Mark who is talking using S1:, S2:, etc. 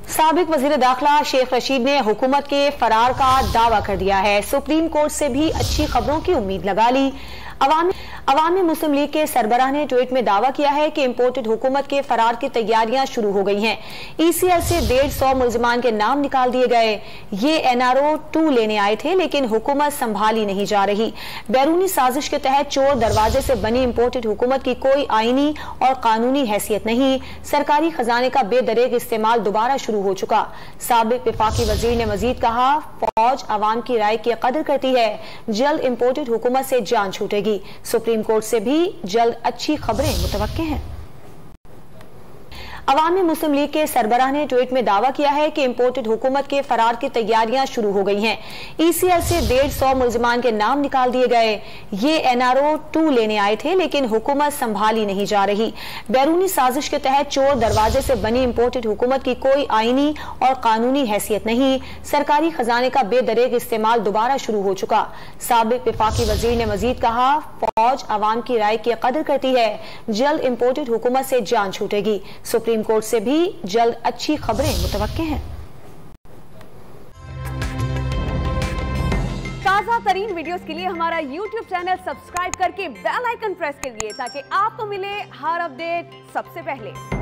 S1: साबिक वजीर दाखिला शेख रशीद ने हुकूमत के फरार का दावा कर दिया है। सुप्रीम कोर्ट से भी अच्छी खबरों की उम्मीद लगा ली। अवामी मुस्लिम लीग के सरबराह ने ट्वीट में दावा किया है कि इम्पोर्टेड हुकूमत के फरार की तैयारियां शुरू हो गई हैं। ECR से 150 मुलजमान के नाम निकाल दिए गए। ये NRO 2 लेने आए थे, लेकिन हुकूमत संभाली नहीं जा रही। बैरूनी साजिश के तहत चोर दरवाजे से बनी इम्पोर्टेड हुकूमत की कोई आईनी और कानूनी हैसियत नहीं। सरकारी खजाने का बेदरेग इस्तेमाल दोबारा शुरू हो चुका। साबिक विफाकी वजीर ने मजीद कहा, फौज अवाम की राय की कदर करती है। जल्द इम्पोर्टेड हुकूमत से जान छूटेगी। सुप्रीम कोर्ट से भी जल्द अच्छी खबरें मुतवक्के हैं। अवामी मुस्लिम लीग के सरबराह ने ट्वीट में दावा किया है कि इम्पोर्टेड हुकूमत के फरार की तैयारियां शुरू हो गई हैं। ECR से 150 मुलजमान के नाम निकाल दिए गए। ये NRO 2 लेने आए थे, लेकिन हुकूमत संभाली नहीं जा रही। बैरूनी साजिश के तहत चोर दरवाजे से बनी इम्पोर्टेड हुकूमत की कोई आईनी और कानूनी हैसियत नहीं। सरकारी खजाने का बेदरेग इस्तेमाल दोबारा शुरू हो चुका। साबिक विफाकी वजीर ने मजीद कहा, फौज अवाम की राय की कदर करती है। जल्द इम्पोर्टेड हुकूमत से जान छूटेगी। सुप्रीम कोर्ट से भी जल्द अच्छी खबरें मुतवक्के हैं।
S2: ताजा तरीन वीडियोस के लिए हमारा YouTube चैनल सब्सक्राइब करके बेल आइकन प्रेस करिए ताकि आपको मिले हर अपडेट सबसे पहले।